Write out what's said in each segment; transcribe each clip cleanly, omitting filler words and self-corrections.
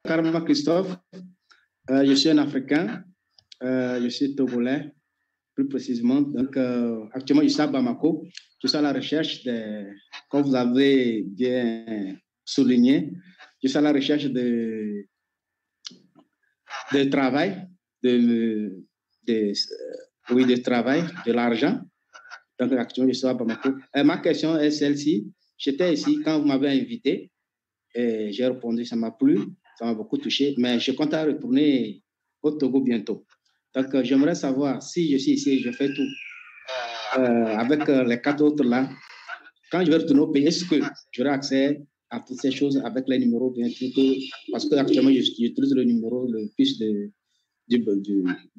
Karma Christophe. Je suis un Africain. Je suis togolais, plus précisément. Donc, actuellement, je suis à Bamako. Je suis à la recherche comme vous avez bien souligné, je suis à la recherche de travail, de travail, de l'argent. Donc, actuellement, je suis à Bamako. Ma question est celle-ci. J'étais ici quand vous m'avez invité et j'ai répondu, ça m'a plu, ça m'a beaucoup touché, mais je compte à retourner au Togo bientôt. Donc, j'aimerais savoir si je suis ici, je fais tout avec les 4 autres là. Quand je vais retourner au pays, est-ce que j'aurai accès à toutes ces choses avec les numéros bien sûr, parce qu'actuellement, j'utilise le numéro le plus de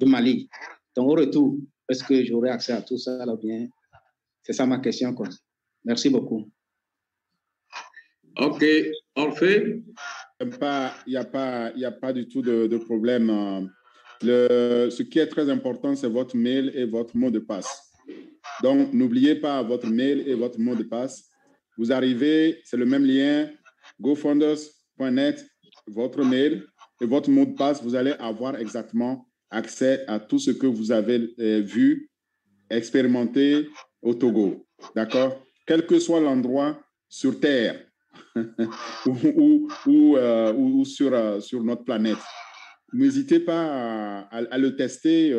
Mali. Donc, au retour, est-ce que j'aurai accès à tout ça là bien? C'est ça ma question, quoi. Merci beaucoup. OK, Orphée. Il n'y a pas du tout de problème. Ce qui est très important, c'est votre mail et votre mot de passe. Donc, n'oubliez pas votre mail et votre mot de passe. Vous arrivez, c'est le même lien, gofunders.net, votre mail et votre mot de passe. Vous allez avoir exactement accès à tout ce que vous avez vu, expérimenté au Togo. D'accord? Quel que soit l'endroit sur Terre ou sur notre planète. N'hésitez pas à le tester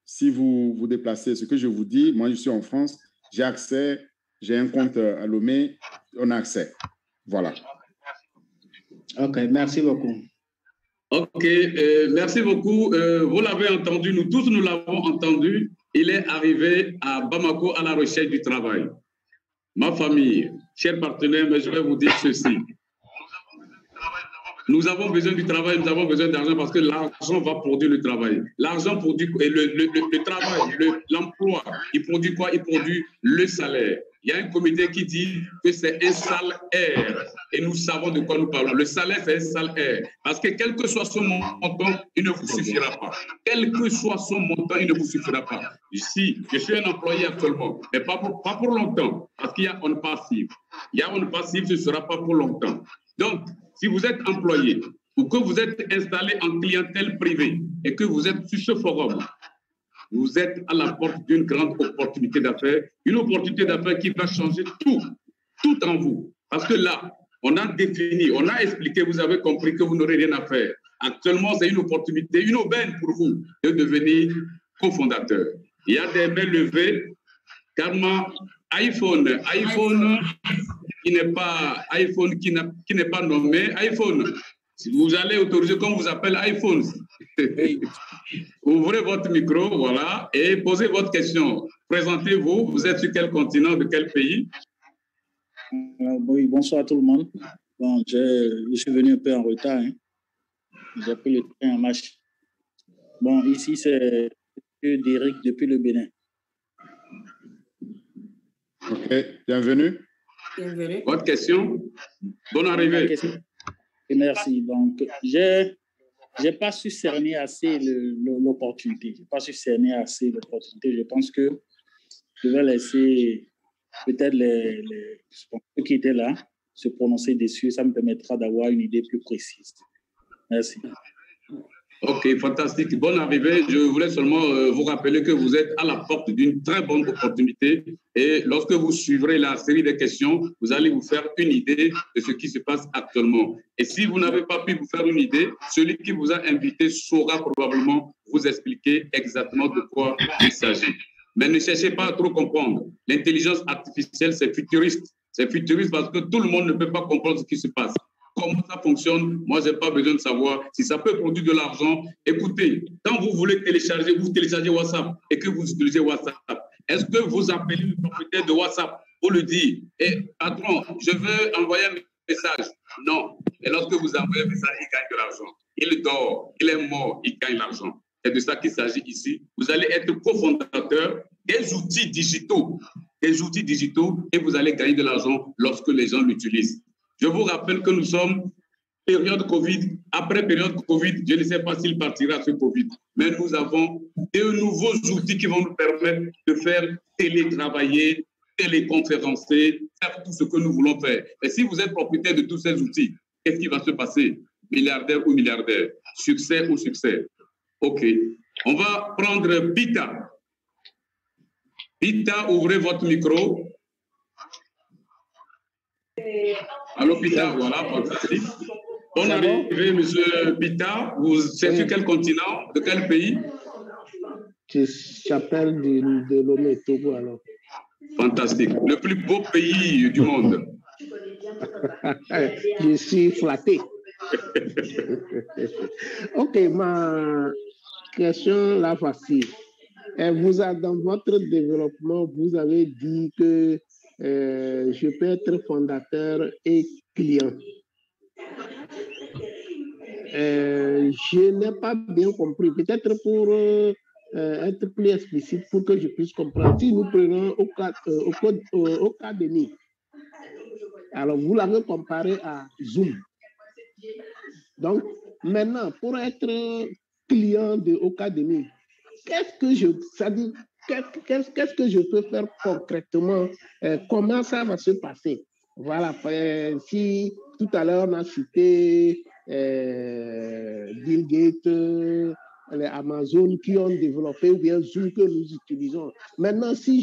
si vous vous déplacez. Ce que je vous dis, moi je suis en France, j'ai accès, j'ai un compte à Lomé, on a accès. Voilà. OK, merci beaucoup. OK, merci beaucoup. Vous l'avez entendu, nous tous nous l'avons entendu. Il est arrivé à Bamako à la recherche du travail. Ma famille, chers partenaires, mais je vais vous dire ceci. Nous avons besoin du travail, nous avons besoin d'argent parce que l'argent va produire le travail. L'argent produit le travail, l'emploi. Il produit quoi? Il produit le salaire. Il y a un comité qui dit que c'est un salaire. Et nous savons de quoi nous parlons. Le salaire, c'est un salaire. Parce que quel que soit son montant, il ne vous suffira pas. Quel que soit son montant, il ne vous suffira pas. Ici, je suis un employé actuellement, mais pas pour longtemps. Parce qu'il y a on passif. Il y a on passif, ce ne sera pas pour longtemps. Donc, si vous êtes employé ou que vous êtes installé en clientèle privée et que vous êtes sur ce forum, vous êtes à la porte d'une grande opportunité d'affaires, une opportunité d'affaires qui va changer tout en vous. Parce que là, on a défini, on a expliqué, vous avez compris que vous n'aurez rien à faire. Actuellement, c'est une opportunité, une aubaine pour vous de devenir cofondateur. Il y a des mains levées. Karma, iPhone qui n'est pas nommé iPhone. Si vous allez autoriser, comme vous appelle iPhone, ouvrez votre micro, voilà, et posez votre question. Présentez-vous, vous êtes sur quel continent, de quel pays? Oui, bonsoir à tout le monde. Bon, je suis venu un peu en retard. Hein. J'ai pris le train en marche. Bon, ici, c'est Derek depuis le Bénin. OK, bienvenue. Bienvenue. Votre question? Bonne arrivée. Merci. Donc, j'ai pas su cerner assez l'opportunité. J'ai pas su cerner assez l'opportunité. Je pense que je vais laisser peut-être ceux qui étaient là se prononcer dessus. Ça me permettra d'avoir une idée plus précise. Merci. OK, fantastique. Bonne arrivée. Je voulais seulement vous rappeler que vous êtes à la porte d'une très bonne opportunité. Et lorsque vous suivrez la série de questions, vous allez vous faire une idée de ce qui se passe actuellement. Et si vous n'avez pas pu vous faire une idée, celui qui vous a invité saura probablement vous expliquer exactement de quoi il s'agit. Mais ne cherchez pas à trop comprendre. L'intelligence artificielle, c'est futuriste. C'est futuriste parce que tout le monde ne peut pas comprendre ce qui se passe. Comment ça fonctionne? Moi, je n'ai pas besoin de savoir si ça peut produire de l'argent. Écoutez, quand vous voulez télécharger, vous téléchargez WhatsApp et que vous utilisez WhatsApp, est-ce que vous appelez le propriétaire de WhatsApp pour lui dire patron, je veux envoyer un message? Non. Et lorsque vous envoyez un message, il gagne de l'argent. Il dort, il est mort, il gagne l'argent. C'est de ça qu'il s'agit ici. Vous allez être cofondateur des outils digitaux et vous allez gagner de l'argent lorsque les gens l'utilisent. Je vous rappelle que nous sommes période Covid. Après période Covid, je ne sais pas s'il partira ce Covid, mais nous avons de nouveaux outils qui vont nous permettre de faire télétravailler, téléconférencer, faire tout ce que nous voulons faire. Et si vous êtes propriétaire de tous ces outils, qu'est-ce qui va se passer? milliardaire ou milliardaire. Succès ou succès. OK. On va prendre Pita. Pita, ouvrez votre micro. Allô, Pita, voilà, fantastique. Bonne arrivée, monsieur Pita. C'est sur quel continent? De quel pays? J'appelle de Lomé, Togo, alors. Fantastique. Le plus beau pays du monde. Je suis flatté. OK, ma question, là, voici. Dans votre développement, vous avez dit que je peux être fondateur et client. Je n'ai pas bien compris. Peut-être pour être plus explicite, pour que je puisse comprendre. Si nous prenons au cas de NI, alors vous l'avez comparé à Zoom. Donc, maintenant, pour être client de Ocademy, qu'est-ce que je peux faire concrètement? Comment ça va se passer? Voilà, si tout à l'heure on a cité Bill Gates, les Amazon qui ont développé ou bien Zoom que nous utilisons. Maintenant, si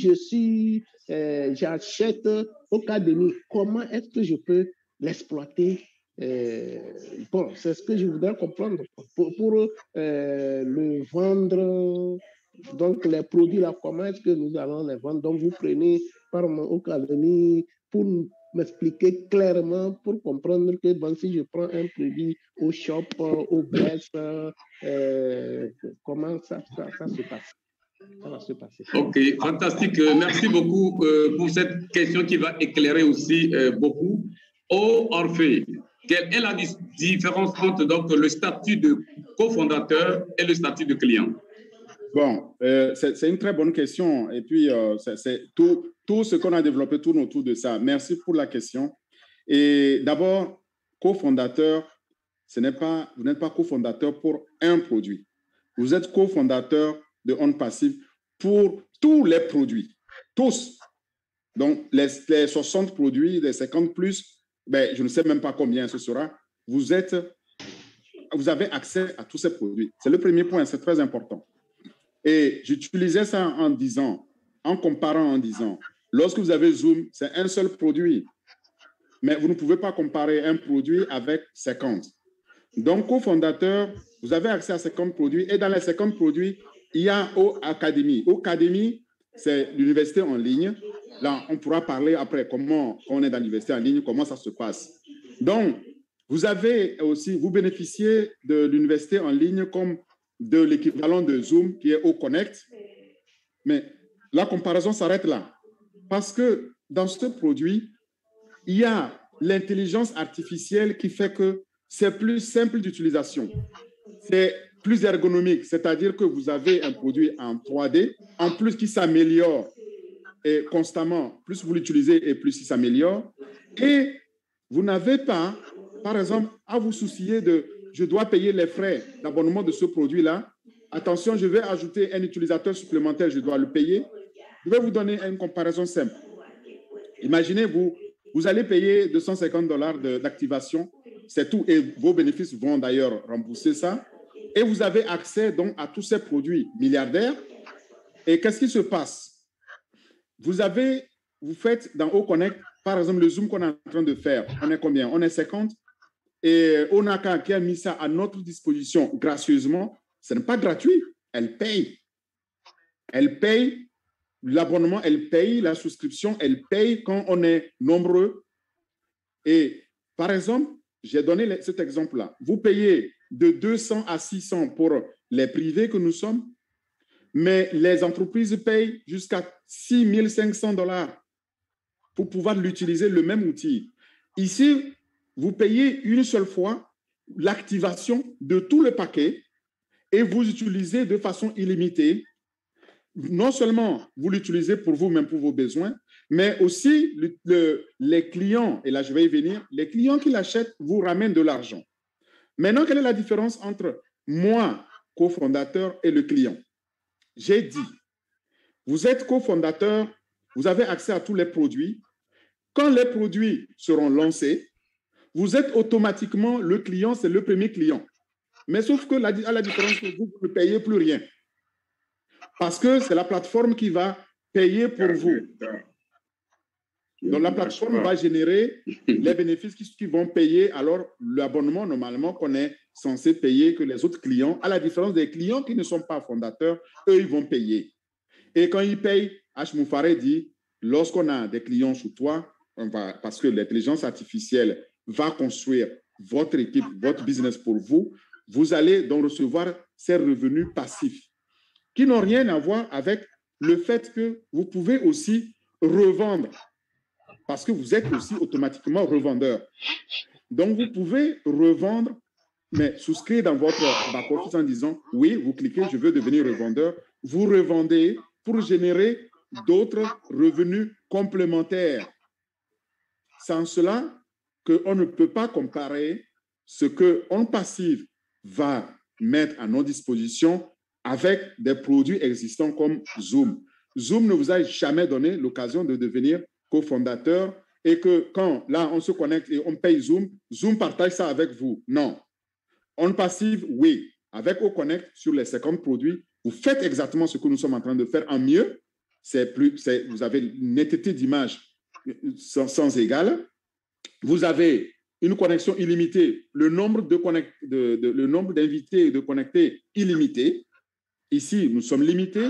j'achète Ocademy, comment est-ce que je peux l'exploiter? Bon, c'est ce que je voudrais comprendre pour le vendre. Donc, les produits là, comment est-ce que nous allons les vendre? Donc, vous prenez par mon Ocademy pour m'expliquer clairement, pour comprendre que bon, si je prends un produit au shop, au Bless, comment ça se passe? Ça va se passer. OK, fantastique. Merci beaucoup pour cette question qui va éclairer aussi beaucoup. Au Orphée, quelle est la différence entre donc, le statut de cofondateur et le statut de client? Bon, c'est une très bonne question. Et puis, c'est tout ce qu'on a développé tourne autour de ça. Merci pour la question. Et d'abord, cofondateur, vous n'êtes pas cofondateur pour un produit. Vous êtes cofondateur de On Passive pour tous les produits. Tous. Donc, les 60 produits, les 50 plus, ben, je ne sais même pas combien ce sera. Vous avez accès à tous ces produits. C'est le premier point, c'est très important. Et j'utilisais ça en comparant, en disant, lorsque vous avez Zoom, c'est un seul produit. Mais vous ne pouvez pas comparer un produit avec 50. Donc, cofondateur, vous avez accès à 50 produits. Et dans les 50 produits, il y a Ocademy. Ocademy, c'est l'université en ligne. Là, on pourra parler après comment on est dans l'université en ligne, comment ça se passe. Donc, vous bénéficiez de l'université en ligne comme de l'équivalent de Zoom qui est OConnect. Mais la comparaison s'arrête là. Parce que dans ce produit, il y a l'intelligence artificielle qui fait que c'est plus simple d'utilisation. C'est plus ergonomique, c'est-à-dire que vous avez un produit en 3D, en plus qui s'améliore et constamment, plus vous l'utilisez et plus il s'améliore. Et vous n'avez pas, par exemple, à vous soucier de « je dois payer les frais d'abonnement de ce produit-là ». Attention, je vais ajouter un utilisateur supplémentaire, je dois le payer. Je vais vous donner une comparaison simple. Imaginez, vous allez payer $250 d'activation, c'est tout, et vos bénéfices vont d'ailleurs rembourser ça. Et vous avez accès donc à tous ces produits milliardaires. Et qu'est-ce qui se passe? Vous faites dans OConnect, par exemple, le Zoom qu'on est en train de faire. On est combien? On est 50. Et Onaka qui a mis ça à notre disposition gracieusement, ce n'est pas gratuit. Elle paye. Elle paye l'abonnement, elle paye la souscription, elle paye quand on est nombreux. Et par exemple, j'ai donné cet exemple-là. Vous payez de 200 à 600 pour les privés que nous sommes, mais les entreprises payent jusqu'à $6,500 pour pouvoir l'utiliser, le même outil. Ici, vous payez une seule fois l'activation de tout le paquet et vous utilisez de façon illimitée. Non seulement vous l'utilisez pour vous-même, pour vos besoins, mais aussi les clients, et là je vais y venir, les clients qui l'achètent vous ramènent de l'argent. Maintenant, quelle est la différence entre moi, cofondateur, et le client? J'ai dit, vous êtes cofondateur, vous avez accès à tous les produits. Quand les produits seront lancés, vous êtes automatiquement le client, c'est le premier client. Mais sauf que, à la différence que vous ne payez plus rien. Parce que c'est la plateforme qui va payer pour vous. Donc, la plateforme va générer les bénéfices qui vont payer. Alors, l'abonnement, normalement, qu'on est censé payer que les autres clients, à la différence des clients qui ne sont pas fondateurs, eux, ils vont payer. Et quand ils payent, H. Moufaré dit, lorsqu'on a des clients sous toi, parce que l'intelligence artificielle va construire votre équipe, votre business pour vous, vous allez donc recevoir ces revenus passifs qui n'ont rien à voir avec le fait que vous pouvez aussi revendre parce que vous êtes aussi automatiquement revendeur. Donc, vous pouvez revendre, mais souscrire dans votre back-office en disant, oui, vous cliquez, je veux devenir revendeur. Vous revendez pour générer d'autres revenus complémentaires. C'est en cela qu'on ne peut pas comparer ce qu'on passif va mettre à nos dispositions avec des produits existants comme Zoom. Zoom ne vous a jamais donné l'occasion de devenir cofondateur et que quand là on se connecte et on paye Zoom, Zoom partage ça avec vous. Non. On passive, oui. Avec OConnect, sur les 50 produits, vous faites exactement ce que nous sommes en train de faire en mieux. Vous avez une netteté d'image sans égale. Vous avez une connexion illimitée, le nombre d'invités et de connectés illimité. Ici, nous sommes limités.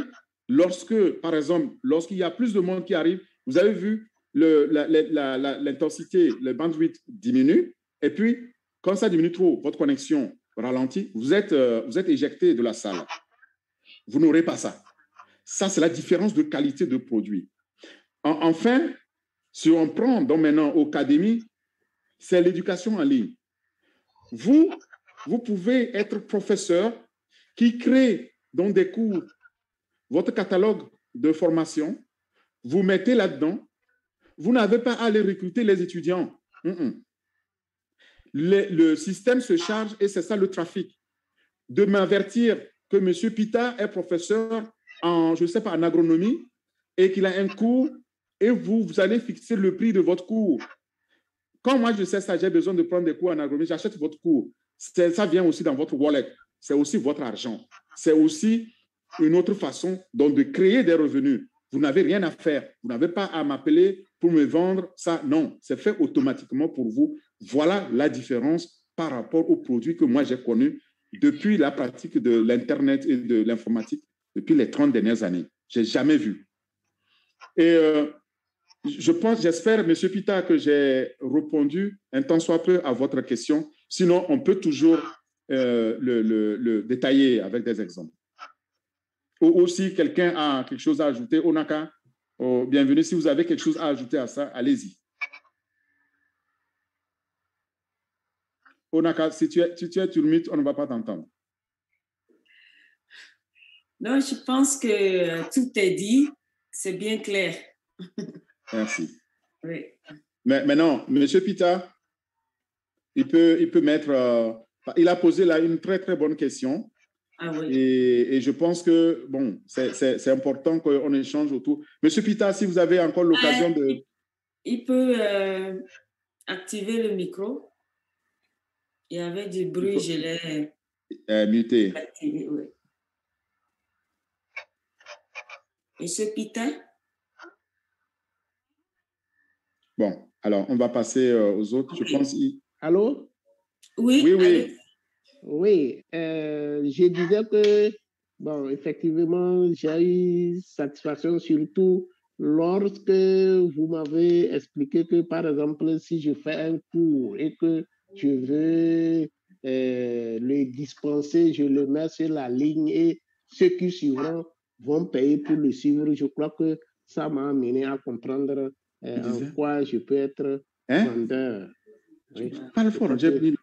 Par exemple, lorsqu'il y a plus de monde qui arrive, vous avez vu l'intensité, le bandwidth diminue. Et puis, quand ça diminue trop, votre connexion ralentit, vous êtes éjecté de la salle. Vous n'aurez pas ça. Ça, c'est la différence de qualité de produit. Enfin, si on prend donc maintenant Ocademy, c'est l'éducation en ligne. Vous pouvez être professeur qui crée donc des cours, votre catalogue de formation, vous mettez là-dedans, vous n'avez pas à aller recruter les étudiants. Le système se charge et c'est ça le trafic. De m'avertir que M. Pita est professeur en agronomie et qu'il a un cours et vous allez fixer le prix de votre cours. Quand moi je sais ça, j'ai besoin de prendre des cours en agronomie, j'achète votre cours. Ça vient aussi dans votre wallet. C'est aussi votre argent. C'est aussi une autre façon donc, de créer des revenus. Vous n'avez rien à faire. Vous n'avez pas à m'appeler pour me vendre ça. Non, c'est fait automatiquement pour vous. Voilà la différence par rapport aux produits que moi j'ai connus depuis la pratique de l'Internet et de l'informatique depuis les 30 dernières années. Je n'ai jamais vu. Et j'espère, M. Pita, que j'ai répondu un tant soit peu à votre question. Sinon, on peut toujours le détailler avec des exemples. Ou si quelqu'un a quelque chose à ajouter, Onaka, bienvenue. Si vous avez quelque chose à ajouter à ça, allez-y. Onaka, si tu es sur mute, on ne va pas t'entendre. Non, je pense que tout est dit. C'est bien clair. Merci. Oui. Mais maintenant, M. Pita, il peut mettre... il a posé là une très, très bonne question. Ah oui. Et je pense que, bon, c'est important qu'on échange autour. Monsieur Pita, si vous avez encore l'occasion de... Il peut activer le micro. Il y avait du bruit, je l'ai muté. activé, oui. Monsieur Pita? Bon, alors, on va passer aux autres. Okay. Je pense... Allô? Oui, oui, oui. Oui, je disais que, bon, effectivement, j'ai eu satisfaction surtout lorsque vous m'avez expliqué que, par exemple, si je fais un cours et que je veux le dispenser, je le mets sur la ligne et ceux qui suivront vont payer pour le suivre. Je crois que ça m'a amené à comprendre en quoi je peux être vendeur. Oui. Parle fort, j'ai pris...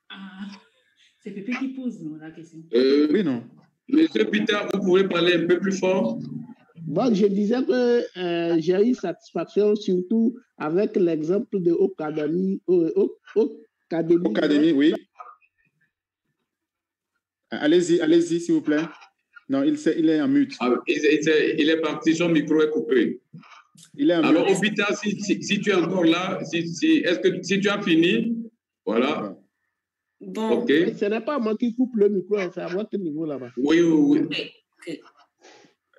C'est Pépé qui pose la question. Oui, non. Monsieur Peter, vous pouvez parler un peu plus fort? Bon, je disais que j'ai eu satisfaction surtout avec l'exemple de Ocademy. Ocademy, oui. Allez-y, s'il vous plaît. Non, il est en mute. Ah, il est parti, son micro est coupé. Il est en Alors, mute. Peter, si tu es encore là, si tu as fini, Voilà. Bon. OK. Ce n'est pas moi qui coupe le micro, c'est à votre niveau là-bas. Oui. Okay.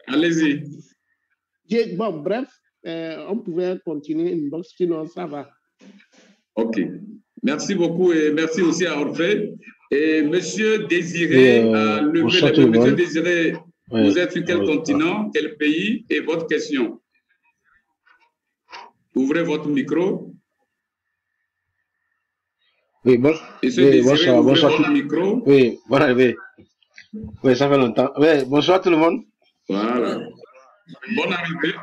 Allez-y. Bon, bref, on pouvait continuer inbox, sinon ça va. OK. Merci beaucoup et merci aussi à Orphée. Et Monsieur Désiré a levé la main. Monsieur Désiré, vous êtes sur quel continent, quel pays et votre question? Ouvrez votre micro. Oui, bon, Monsieur oui, Désiré, ouvrez bonsoir votre micro. Oui, voilà, oui. Oui, ça fait longtemps. Oui, bonsoir tout le monde. Voilà. Bonne arrivée.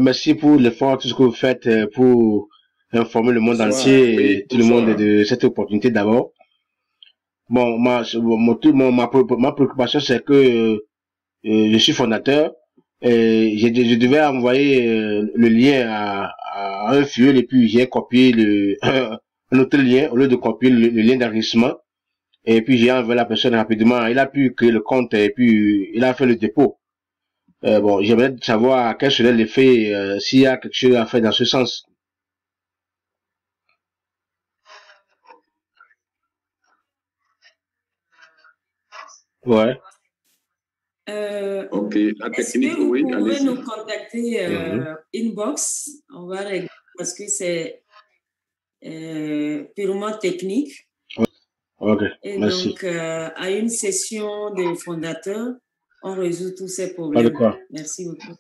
Merci pour l'effort, tout ce que vous faites pour informer le monde entier et tout le monde de cette opportunité d'abord. Bon, ma préoccupation, c'est que je suis fondateur et je devais envoyer le lien à un filleul et puis j'ai copié un autre lien au lieu de copier le lien d'enregistrement. Et puis j'ai envoyé la personne rapidement. Il a pu créer le compte et puis il a fait le dépôt. Bon, j'aimerais savoir quel serait l'effet s'il y a quelque chose à faire dans ce sens. Ouais. OK, la technique, est-ce que oui, vous pouvez allez-y. nous contacter inbox? On va régler parce que c'est purement technique. OK, et merci. donc, à une session des fondateurs, on résout tous ces problèmes. Merci beaucoup.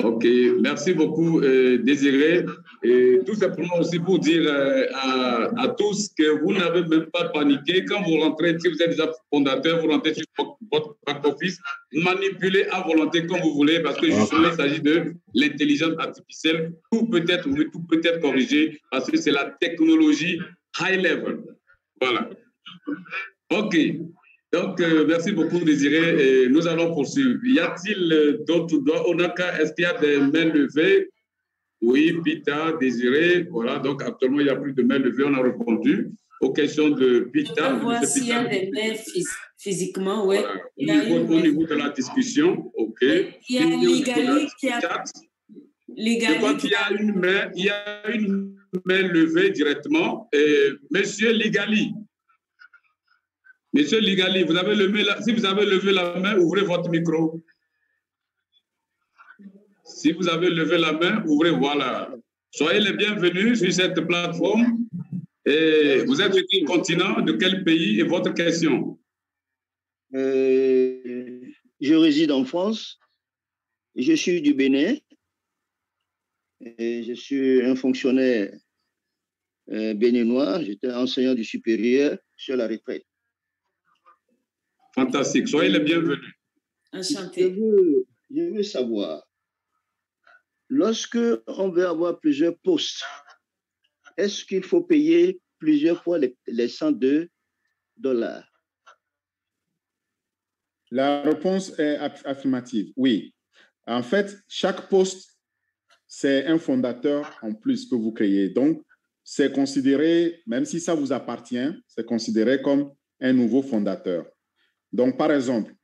OK, merci beaucoup, Désiré. Et tout simplement aussi pour dire à tous que vous n'avez même pas paniqué. Quand vous rentrez, si vous êtes déjà fondateur, vous rentrez sur votre back-office, manipulez à volonté comme vous voulez, parce que justement, il s'agit de l'intelligence artificielle. Tout peut être corrigé, parce que c'est la technologie high level. Voilà. OK. Donc, merci beaucoup, Désiré. Et nous allons poursuivre. Y a-t-il d'autres doigts? Onaka, est-ce qu'il y a des mains levées? Oui, Pita, Désiré. Voilà, donc actuellement, il n'y a plus de mains levées. On a répondu aux questions de Pita. On voit s'il y a des mains physiquement, oui. Voilà. Au niveau de la discussion, OK. Il y a Ligali qui a... Je crois qu'il y a une main levée directement. Monsieur Ligali. Monsieur Ligali, si vous avez levé la main, ouvrez votre micro. Si vous avez levé la main, ouvrez, voilà. Soyez les bienvenus sur cette plateforme. Et vous êtes de quel continent, de quel pays et votre question? Je réside en France. Je suis du Bénin. Et je suis un fonctionnaire béninois. J'étais enseignant du supérieur sur la retraite. Fantastique. Soyez les bienvenus. Enchanté. Je veux savoir, lorsque on veut avoir plusieurs postes, est-ce qu'il faut payer plusieurs fois les $102? La réponse est affirmative, oui. En fait, chaque poste, c'est un fondateur en plus que vous créez. Donc, c'est considéré, même si ça vous appartient, c'est considéré comme un nouveau fondateur. Donc, par exemple,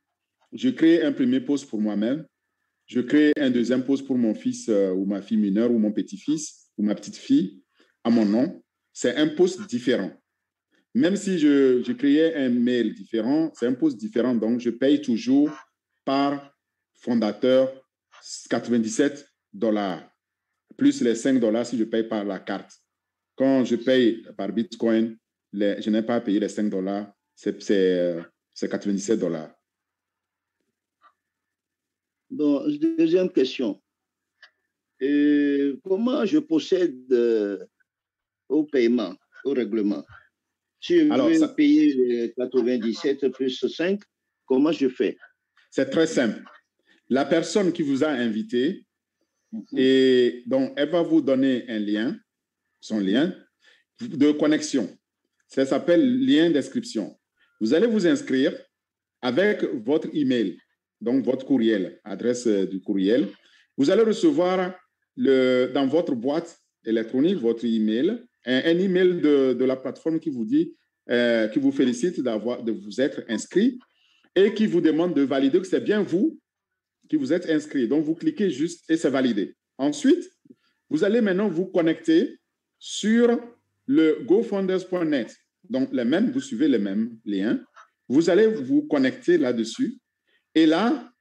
je crée un premier poste pour moi-même, je crée un deuxième poste pour mon fils ou ma fille mineure ou mon petit-fils ou ma petite-fille à mon nom. C'est un poste différent. Même si je créais un mail différent, c'est un poste différent. Donc, je paye toujours par fondateur $97, plus les $5 si je paye par la carte. Quand je paye par Bitcoin, je n'ai pas à payer les $5, c'est $97. Donc, deuxième question. Comment je procède au paiement, au règlement? Si je veux payer les 97 plus 5, comment je fais? C'est très simple. La personne qui vous a invité, et donc elle va vous donner un lien, son lien de connexion. Ça s'appelle lien d'inscription. Vous allez vous inscrire avec votre email, donc votre courriel, adresse du courriel. Vous allez recevoir dans votre boîte électronique, votre email, un email de la plateforme qui vous dit, qui vous félicite de vous être inscrit et qui vous demande de valider que c'est bien vous qui vous êtes inscrit. Donc, vous cliquez juste et c'est validé. Ensuite, vous allez maintenant vous connecter sur le GoFunders.net. Donc, vous suivez les mêmes liens. Vous allez vous connecter là-dessus. Et là,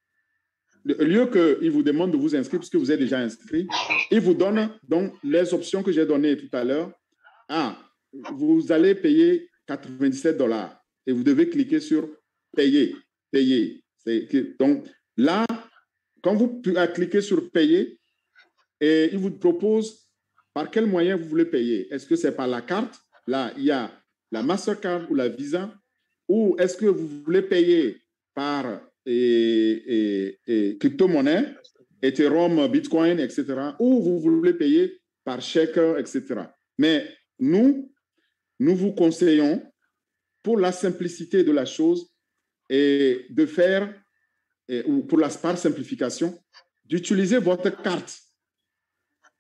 au lieu qu'il vous demande de vous inscrire, puisque vous êtes déjà inscrit, il vous donne donc les options que j'ai données tout à l'heure. Vous allez payer $97 et vous devez cliquer sur payer. Donc là, quand vous cliquez sur payer, et il vous propose par quel moyen vous voulez payer. Est-ce que c'est par la carte? Là, il y a la Mastercard ou la Visa. Ou est-ce que vous voulez payer par crypto-monnaie, Ethereum, Bitcoin, etc. Ou vous voulez payer par chèque, etc. Mais nous vous conseillons, pour la simplicité de la chose, et de faire, ou pour par simplification, d'utiliser votre carte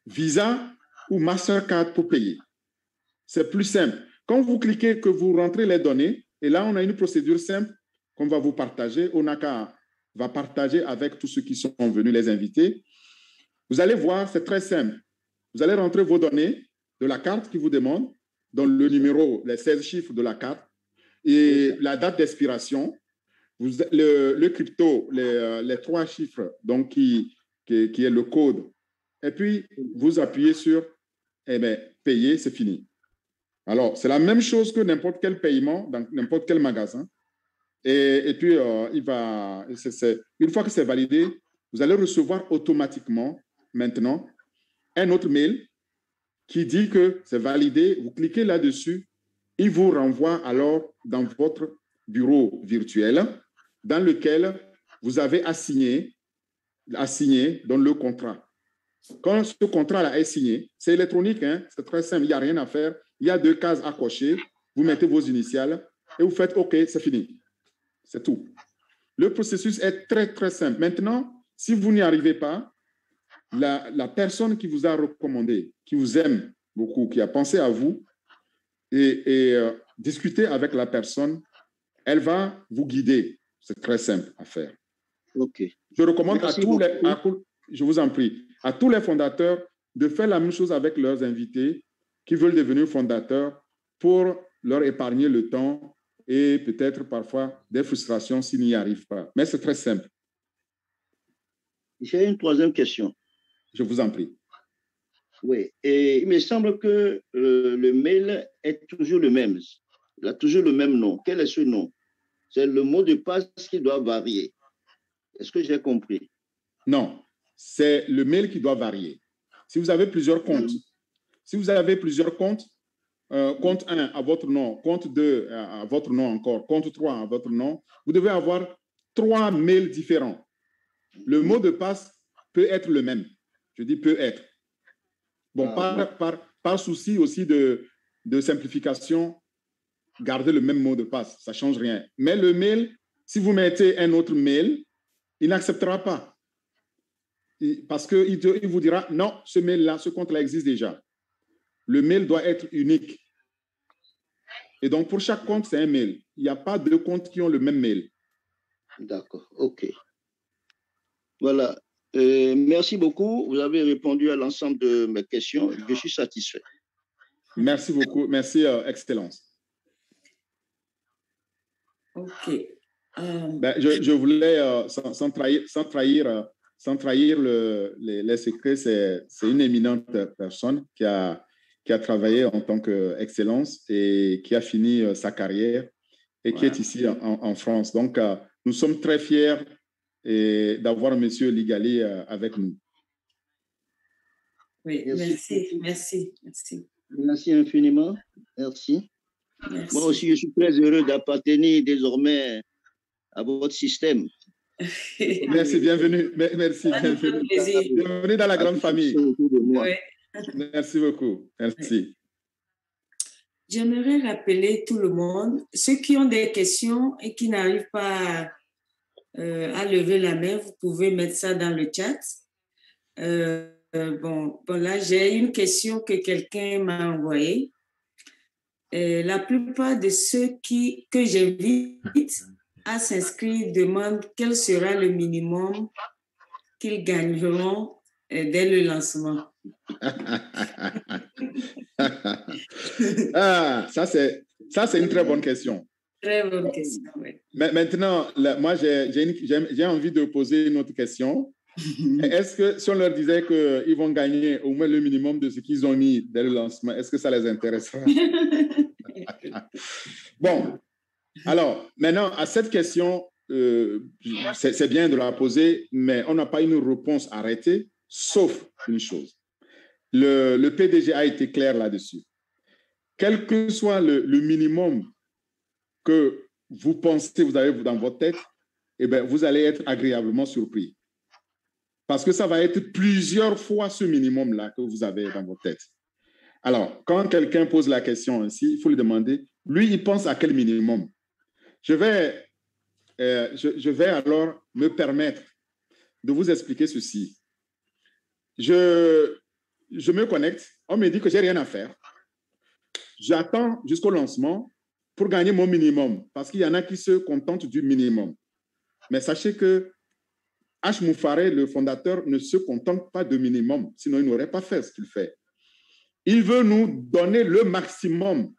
Visa ou Mastercard pour payer. C'est plus simple. Quand vous cliquez, que vous rentrez les données, et là, on a une procédure simple qu'on va vous partager. Onaka va partager avec tous ceux qui sont venus, les invités. Vous allez voir, c'est très simple. Vous allez rentrer vos données de la carte qui vous demande, dans le numéro, les 16 chiffres de la carte, et la date d'expiration, le crypto, les 3 chiffres, donc qui est le code. Et puis, vous appuyez sur payer, c'est fini. Alors, c'est la même chose que n'importe quel paiement dans n'importe quel magasin. Et puis, une fois que c'est validé, vous allez recevoir automatiquement maintenant un autre mail qui dit que c'est validé. Vous cliquez là-dessus, il vous renvoie alors dans votre bureau virtuel dans lequel vous avez assigné dans le contrat. Quand ce contrat-là est signé, c'est électronique, hein, c'est très simple, il n'y a rien à faire. Il y a 2 cases à cocher, vous mettez vos initiales et vous faites OK, c'est fini. C'est tout. Le processus est très, très simple. Maintenant, si vous n'y arrivez pas, la personne qui vous a recommandé, qui vous aime beaucoup, qui a pensé à vous, et discuter avec la personne, elle va vous guider. C'est très simple à faire. OK. Je recommande je vous en prie, à tous les fondateurs de faire la même chose avec leurs invités qui veulent devenir fondateurs pour leur épargner le temps et peut-être parfois des frustrations s'ils n'y arrivent pas. Mais c'est très simple. J'ai une 3e question. Je vous en prie. Oui, et il me semble que le mail est toujours le même. Il a toujours le même nom. Quel est ce nom? C'est le mot de passe qui doit varier. Est-ce que j'ai compris? Non, c'est le mail qui doit varier. Si vous avez plusieurs comptes, compte 1 à votre nom, compte 2 à votre nom encore, compte 3 à votre nom, vous devez avoir 3 mails différents. Le mot de passe peut être le même. Je dis peut être. Bon, par souci aussi de simplification, gardez le même mot de passe, ça ne change rien. Mais le mail, si vous mettez un autre mail, il n'acceptera pas. Parce qu'il vous dira, non, ce mail-là, ce compte-là existe déjà. Le mail doit être unique. Et donc, pour chaque compte, c'est un mail. Il n'y a pas 2 comptes qui ont le même mail. D'accord, OK. Voilà. Merci beaucoup. Vous avez répondu à l'ensemble de mes questions. Je suis satisfait. Merci beaucoup. Merci, Excellence. OK. Je voulais, sans trahir les secrets, c'est une éminente personne qui a travaillé en tant qu'excellence et qui a fini sa carrière et qui est ici en France. Donc, nous sommes très fiers d'avoir M. Ligali avec nous. Oui, merci. Merci infiniment. Merci. Moi aussi, je suis très heureux d'appartenir désormais à votre système. Merci, bienvenue. Merci, bienvenue. Bienvenue dans la grande famille. Oui. Merci beaucoup. Merci. J'aimerais rappeler tout le monde, ceux qui ont des questions et qui n'arrivent pas à lever la main, vous pouvez mettre ça dans le chat. Bon, là, j'ai une question que quelqu'un m'a envoyée. La plupart de ceux que j'invite à s'inscrire demandent quel sera le minimum qu'ils gagneront dès le lancement? Ah, ça, c'est une très bonne question. Très bonne question, oui. Mais maintenant, moi, j'ai envie de poser une autre question. Est-ce que si on leur disait qu'ils vont gagner au moins le minimum de ce qu'ils ont mis dès le lancement, est-ce que ça les intéressera? Bon, alors, maintenant, à cette question, c'est bien de la poser, mais on n'a pas une réponse arrêtée, sauf une chose. Le PDG a été clair là-dessus. Quel que soit le minimum que vous pensez, vous avez dans votre tête, eh bien, vous allez être agréablement surpris. Parce que ça va être plusieurs fois ce minimum-là que vous avez dans votre tête. Alors, quand quelqu'un pose la question ainsi, il faut lui demander, lui, il pense à quel minimum? Je vais alors me permettre de vous expliquer ceci. Je me connecte, on me dit que je n'ai rien à faire. J'attends jusqu'au lancement pour gagner mon minimum, parce qu'il y en a qui se contentent du minimum. Mais sachez que H. Moufaré, le fondateur, ne se contente pas de minimum, sinon il n'aurait pas fait ce qu'il fait. Il veut nous donner le maximum.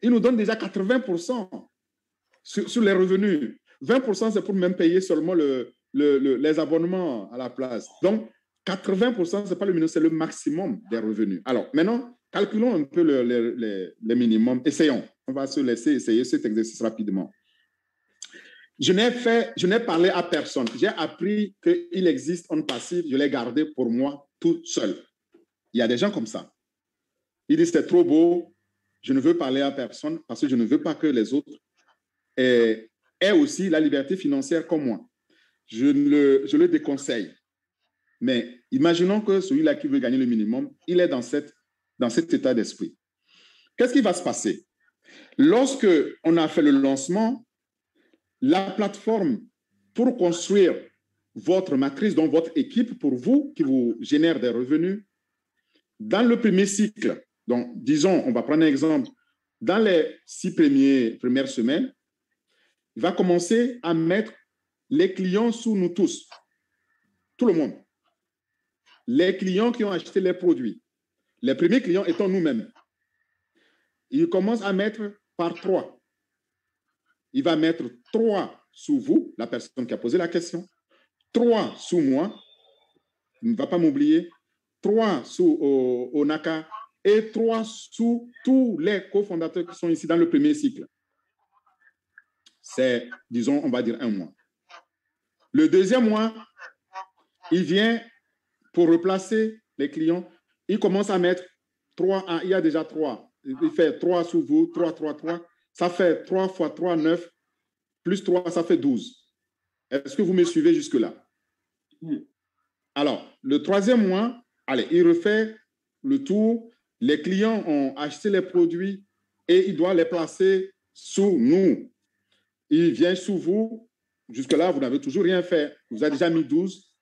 Il nous donne déjà 80% sur les revenus. 20%, c'est pour même payer seulement les abonnements à la place. Donc, 80%, ce n'est pas le minimum, c'est le maximum des revenus. Alors, maintenant, calculons un peu les minimums. Essayons. On va se laisser essayer cet exercice rapidement. Je n'ai parlé à personne. J'ai appris qu'il existe un passif. Je l'ai gardé pour moi tout seul. Il y a des gens comme ça. Ils disent, c'est trop beau. Je ne veux parler à personne parce que je ne veux pas que les autres aient aussi la liberté financière comme moi. Je le déconseille. Mais imaginons que celui-là qui veut gagner le minimum, il est dans cet état d'esprit. Qu'est-ce qui va se passer? Lorsque on a fait le lancement, la plateforme pour construire votre matrice, donc votre équipe pour vous, qui vous génère des revenus, dans le premier cycle, donc disons, on va prendre un exemple, dans les 6 premières semaines, il va commencer à mettre les clients sous nous tous, tout le monde. Les clients qui ont acheté les produits, les premiers clients étant nous-mêmes. Il commence à mettre par 3. Il va mettre 3 sous vous, la personne qui a posé la question, 3 sous moi, il ne va pas m'oublier, 3 sous Onaka et 3 sous tous les cofondateurs qui sont ici dans le premier cycle. C'est, disons, on va dire 1 mois. Le deuxième mois, il vient pour replacer les clients. Il commence à mettre 3, il y a déjà 3. Il fait 3 sous vous, 3. Ça fait 3 fois 3, 9, plus 3, ça fait 12. Est-ce que vous me suivez jusque-là? Alors, le 3e mois, allez, il refait le tour. Les clients ont acheté les produits et il doit les placer sous nous. Il vient sous vous. Jusque-là, vous n'avez toujours rien fait. Vous avez déjà mis 12.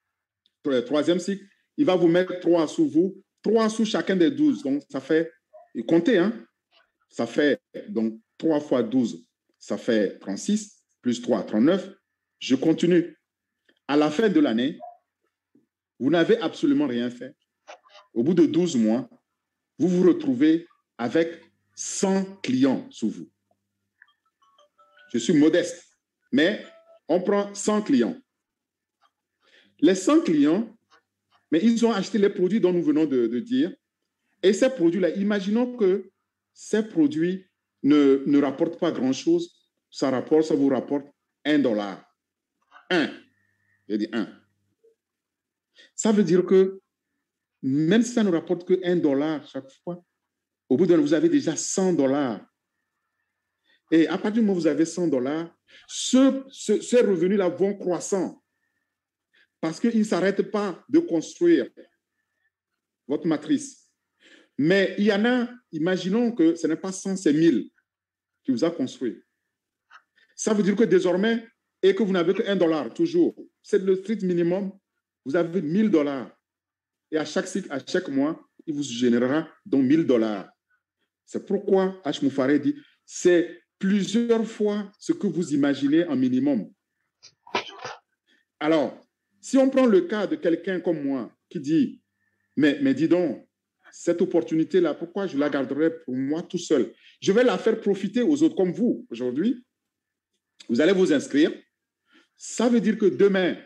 Pour le 3e cycle, il va vous mettre 3 sous vous, 3 sous chacun des 12. Donc, ça fait, comptez, hein? Ça fait, donc, 3 fois 12, ça fait 36, plus 3, 39. Je continue. À la fin de l'année, vous n'avez absolument rien fait. Au bout de 12 mois, vous vous retrouvez avec 100 clients sous vous. Je suis modeste, mais on prend 100 clients. Les 100 clients, mais ils ont acheté les produits dont nous venons de dire. Et ces produits-là, imaginons que ces produits ne rapportent pas grand-chose. Ça vous rapporte $1. 1. J'ai dit 1. Ça veut dire que même si ça ne rapporte que $1 chaque fois, au bout d'un an, vous avez déjà $100. Et à partir du moment où vous avez $100, ces revenus-là vont croissant parce qu'ils ne s'arrêtent pas de construire votre matrice. Mais il y en a, imaginons que ce n'est pas 100, c'est 1000 qui vous a construit. Ça veut dire que désormais, et que vous n'avez que $1 toujours, c'est le strict minimum, vous avez $1000. Et à chaque cycle, à chaque mois, il vous générera donc $1000. C'est pourquoi H. Moufaré dit, c'est plusieurs fois ce que vous imaginez en minimum. Alors, Si on prend le cas de quelqu'un comme moi qui dit, mais dis donc, cette opportunité-là, pourquoi je la garderai pour moi tout seul? Je vais la faire profiter aux autres comme vous aujourd'hui. Vous allez vous inscrire. Ça veut dire que demain,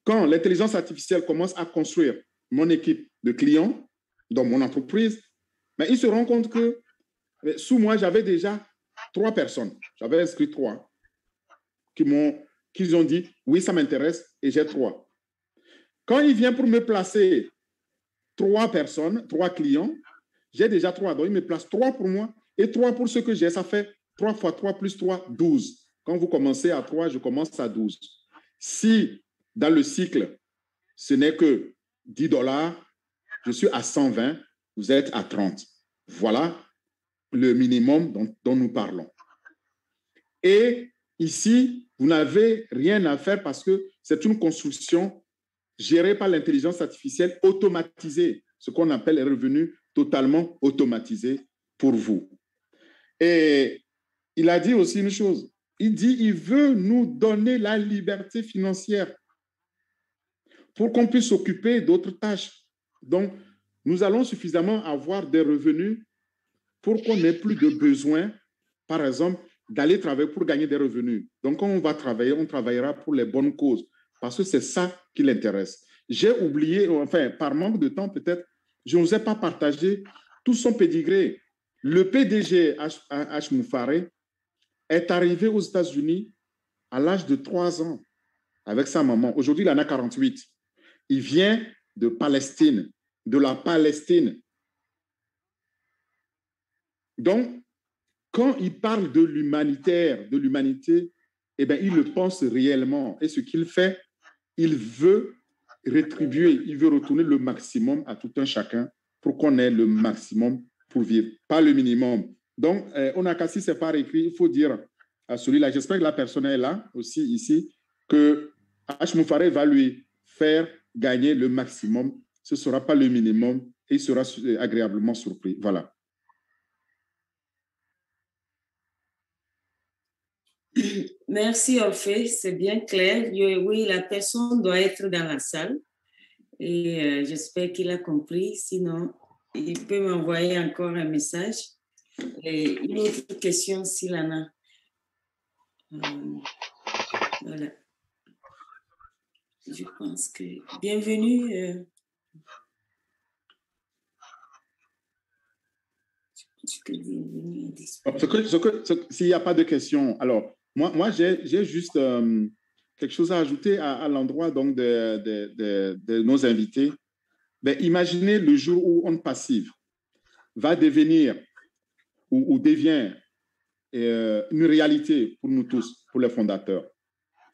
quand l'intelligence artificielle commence à construire mon équipe de clients dans mon entreprise, mais ils se rendent compte que sous moi, j'avais déjà 3 personnes. J'avais inscrit 3 qui ont dit, oui, ça m'intéresse et j'ai 3. Quand il vient pour me placer 3 personnes, 3 clients, j'ai déjà 3. Donc, il me place 3 pour moi et 3 pour ce que j'ai. Ça fait 3 fois 3 plus 3, 12. Quand vous commencez à 3, je commence à 12. Si dans le cycle, ce n'est que $10, je suis à 120, vous êtes à 30. Voilà le minimum dont nous parlons. Et ici, vous n'avez rien à faire parce que c'est une construction gérée par l'intelligence artificielle automatisée, ce qu'on appelle les revenus totalement automatisés pour vous. Et il a dit aussi une chose, il dit il veut nous donner la liberté financière pour qu'on puisse s'occuper d'autres tâches. Donc, nous allons suffisamment avoir des revenus pour qu'on n'ait plus de besoin, par exemple, d'aller travailler pour gagner des revenus. Donc, quand on va travailler, on travaillera pour les bonnes causes, parce que c'est ça qui l'intéresse. J'ai oublié, enfin, par manque de temps peut-être, je ne vous ai pas partagé tout son pédigré. Le PDG H. Moufaré est arrivé aux États-Unis à l'âge de 3 ans avec sa maman. Aujourd'hui, il en a 48. Il vient de Palestine, de la Palestine. Donc, quand il parle de l'humanitaire, de l'humanité, eh bien, il le pense réellement. Et ce qu'il fait, il veut rétribuer, il veut retourner le maximum à tout un chacun pour qu'on ait le maximum pour vivre, pas le minimum. Donc, on a qu'à, si ce n'est pas écrit, il faut dire à celui-là, j'espère que la personne est là aussi ici, que H. Moufaré va lui faire gagner le maximum. Ce ne sera pas le minimum et il sera agréablement surpris. Voilà. Merci, Orphée, c'est bien clair. Oui, la personne doit être dans la salle et j'espère qu'il a compris. Sinon, il peut m'envoyer encore un message. Et une autre question s'il en a. Voilà. Je pense que... Bienvenue. S'il n'y a pas de questions, alors, moi j'ai juste quelque chose à ajouter à l'endroit donc de nos invités. Ben, imaginez le jour où On Passive va devenir ou devient une réalité pour nous tous, pour les fondateurs.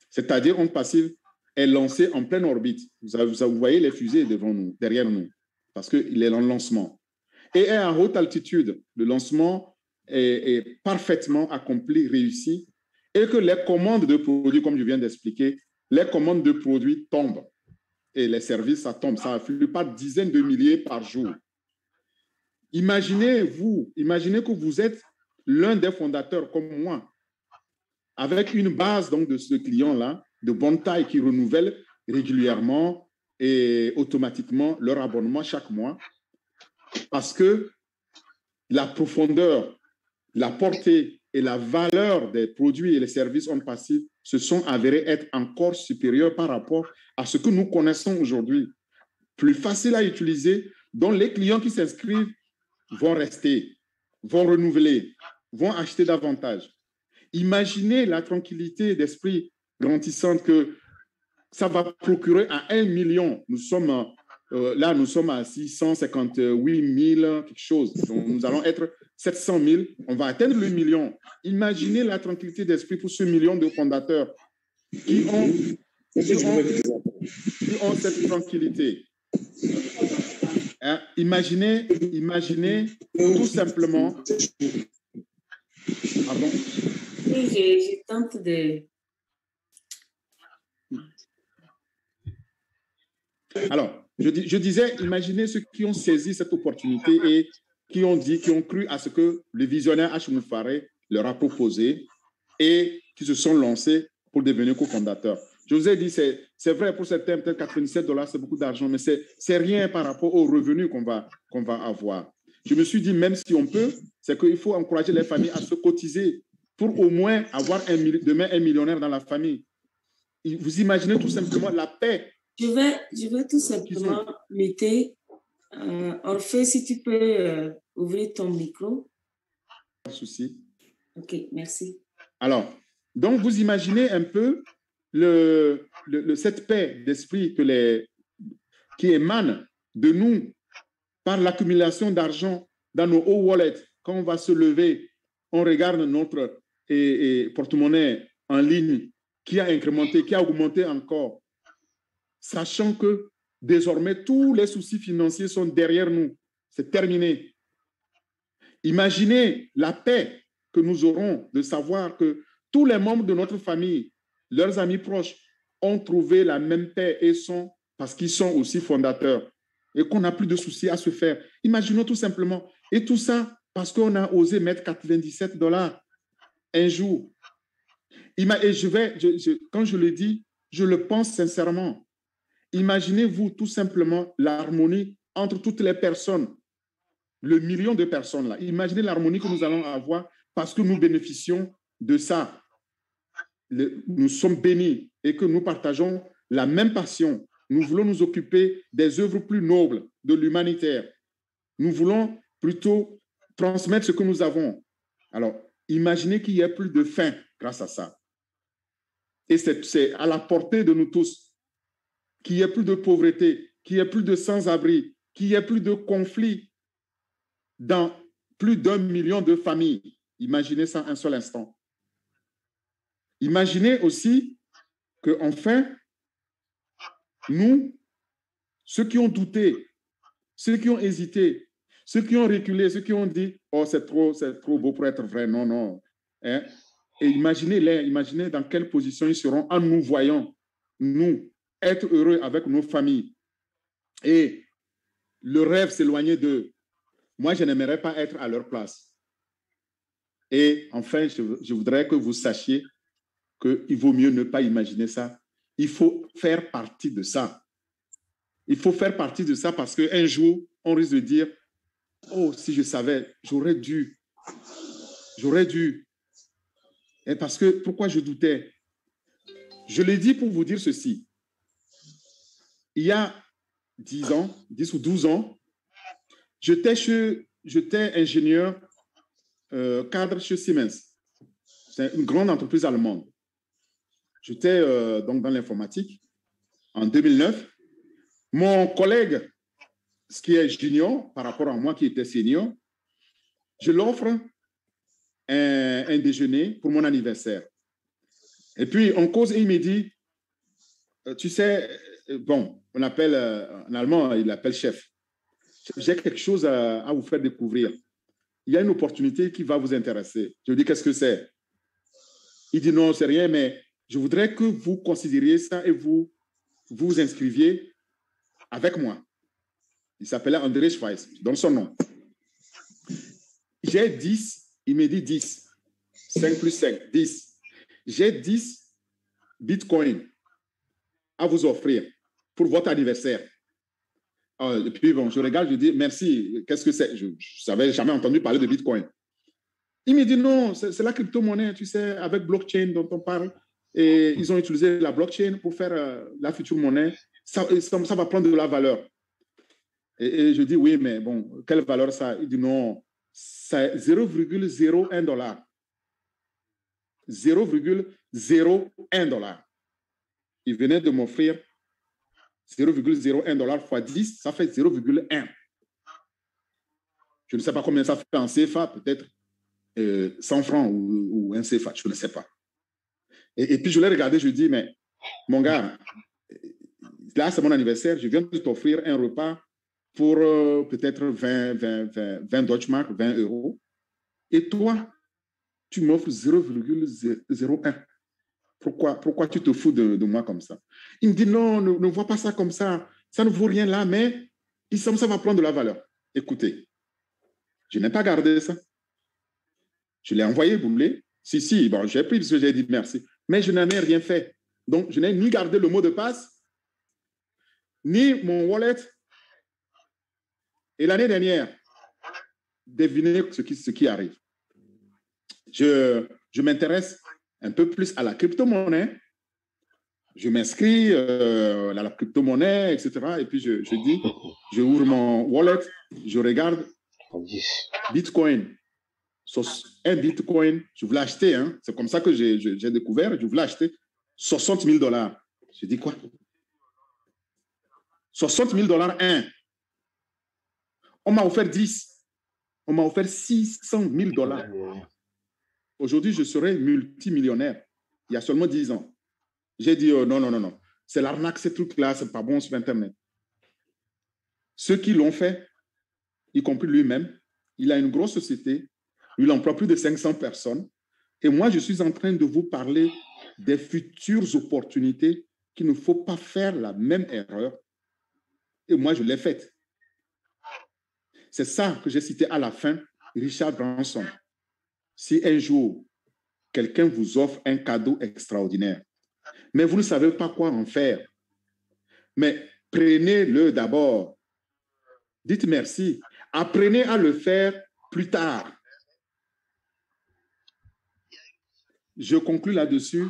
C'est-à-dire On Passive est lancé en pleine orbite. Vous voyez les fusées devant nous, derrière nous, parce qu'il est en lancement. Et est à haute altitude. Le lancement est parfaitement accompli, réussi, et que les commandes de produits, comme je viens d'expliquer, les commandes de produits tombent. Et les services, ça tombe, ça afflue par dizaines de milliers par jour. Imaginez que vous êtes l'un des fondateurs comme moi, avec une base donc, de ce client-là, de bonne taille, qui renouvelle régulièrement et automatiquement leur abonnement chaque mois, parce que la profondeur, la portée et la valeur des produits et les services On Passive se sont avérés être encore supérieurs par rapport à ce que nous connaissons aujourd'hui. Plus facile à utiliser, dont les clients qui s'inscrivent vont rester, vont renouveler, vont acheter davantage. Imaginez la tranquillité d'esprit grandissante que ça va procurer à 1 million. Nous sommes à 658 000, quelque chose. Donc, nous allons être 700 000. On va atteindre le million. Imaginez la tranquillité d'esprit pour ce million de fondateurs qui ont cette tranquillité. Hein? Imaginez tout simplement... Pardon? Oui, je tente de... Alors, je disais, imaginez ceux qui ont saisi cette opportunité et qui ont cru à ce que le visionnaire H. Moufaré leur a proposé et qui se sont lancés pour devenir cofondateurs. Je vous ai dit, c'est vrai pour certains, peut-être $97, c'est beaucoup d'argent, mais c'est rien par rapport aux revenus qu'on va avoir. Je me suis dit, même si on peut, c'est qu'il faut encourager les familles à se cotiser pour au moins avoir demain un millionnaire dans la famille. Vous imaginez tout simplement la paix. Je vais tout simplement muter. Orphée, si tu peux ouvrir ton micro. Pas de souci. OK, merci. Alors, donc vous imaginez un peu cette paix d'esprit qui émane de nous par l'accumulation d'argent dans nos hauts wallets. Quand on va se lever, on regarde notre porte-monnaie en ligne qui a incrémenté, qui a augmenté encore, sachant que désormais, tous les soucis financiers sont derrière nous. C'est terminé. Imaginez la paix que nous aurons de savoir que tous les membres de notre famille, leurs amis proches, ont trouvé la même paix et parce qu'ils sont aussi fondateurs et qu'on n'a plus de soucis à se faire. Imaginons tout simplement. Et tout ça parce qu'on a osé mettre $97 un jour. Et quand je le dis, je le pense sincèrement. Imaginez-vous tout simplement l'harmonie entre toutes les personnes, le million de personnes là. Imaginez l'harmonie que nous allons avoir parce que nous bénéficions de ça. Nous sommes bénis et que nous partageons la même passion. Nous voulons nous occuper des œuvres plus nobles de l'humanitaire. Nous voulons plutôt transmettre ce que nous avons. Alors, imaginez qu'il y ait plus de faim grâce à ça. Et c'est à la portée de nous tous. Qu'il n'y ait plus de pauvreté, qu'il n'y ait plus de sans-abri, qu'il n'y ait plus de conflits dans plus d'1 million de familles. Imaginez ça un seul instant. Imaginez aussi qu'enfin, nous, ceux qui ont douté, ceux qui ont hésité, ceux qui ont reculé, ceux qui ont dit « Oh, c'est trop beau pour être vrai. » Non, non. Hein? Et imaginez dans quelle position ils seront en nous voyant, nous, être heureux avec nos familles. Et le rêve s'éloigner d'eux. Moi, je n'aimerais pas être à leur place. Et enfin, je voudrais que vous sachiez qu'il vaut mieux ne pas imaginer ça. Il faut faire partie de ça. Il faut faire partie de ça parce qu'un jour, on risque de dire « Oh, si je savais, j'aurais dû. J'aurais dû. » Et parce que, pourquoi je doutais? Je l'ai dit pour vous dire ceci. Il y a 10 ou 12 ans, j'étais ingénieur cadre chez Siemens. C'est une grande entreprise allemande. J'étais donc dans l'informatique. En 2009, mon collègue, ce qui est junior par rapport à moi qui était senior, je l'offre un déjeuner pour mon anniversaire. Et puis, on cause et il me dit, tu sais, bon, on appelle, en allemand, il appelle chef. J'ai quelque chose à vous faire découvrir. Il y a une opportunité qui va vous intéresser. Je lui dis, qu'est-ce que c'est? Il dit, non, c'est rien, mais je voudrais que vous considériez ça et vous inscriviez avec moi. Il s'appelait André Schweiss, je donne son nom. J'ai 10, il me dit 10. 5 plus 5, 10. J'ai 10 bitcoins à vous offrir pour votre anniversaire. Et puis, bon, je regarde, je dis, merci, qu'est-ce que c'est? Je n'avais jamais entendu parler de bitcoin. Il me dit, non, c'est la crypto-monnaie, tu sais, avec blockchain dont on parle. Et ils ont utilisé la blockchain pour faire la future monnaie. Ça va prendre de la valeur. Et je dis, oui, mais bon, quelle valeur ça? Il dit, non, c'est 0,01 $. 0,01 $. Il venait de m'offrir 0,01 $ fois 10, ça fait 0,1. Je ne sais pas combien ça fait en CFA, peut-être 100 francs ou un CFA, je ne sais pas. Et puis je l'ai regardé, je lui dis, mais mon gars, là c'est mon anniversaire, je viens de t'offrir un repas pour peut-être 20 Deutschmark, 20 €. Et toi, tu m'offres 0,01. Pourquoi tu te fous de moi comme ça? Il me dit, non, ne vois pas ça comme ça. Ça ne vaut rien là, mais ça va prendre de la valeur. Écoutez, je n'ai pas gardé ça. Je l'ai envoyé, vous voulez? Si, bon, j'ai pris parce que j'ai dit merci. Mais je n'en ai rien fait. Donc, je n'ai ni gardé le mot de passe, ni mon wallet. Et l'année dernière, devinez ce qui arrive. Je m'intéresse un peu plus à la crypto-monnaie. Je m'inscris à la crypto-monnaie, etc. Et puis, je dis, je ouvre mon wallet, je regarde Bitcoin. Un Bitcoin, je voulais acheter, hein. C'est comme ça que j'ai découvert, je voulais acheter $60 000. Je dis quoi? $60 000, un. On m'a offert 10. On m'a offert $600 000. Aujourd'hui, je serai multimillionnaire. Il y a seulement 10 ans. J'ai dit, non. C'est l'arnaque, ces trucs-là, c'est pas bon sur Internet. Ceux qui l'ont fait, y compris lui-même, il a une grosse société, il emploie plus de 500 personnes. Et moi, je suis en train de vous parler des futures opportunités qu'il ne faut pas faire la même erreur. Et moi, je l'ai faite. C'est ça que j'ai cité à la fin, Richard Branson. Si un jour, quelqu'un vous offre un cadeau extraordinaire, mais vous ne savez pas quoi en faire, mais prenez-le d'abord. Dites merci. Apprenez à le faire plus tard. Je conclue là-dessus.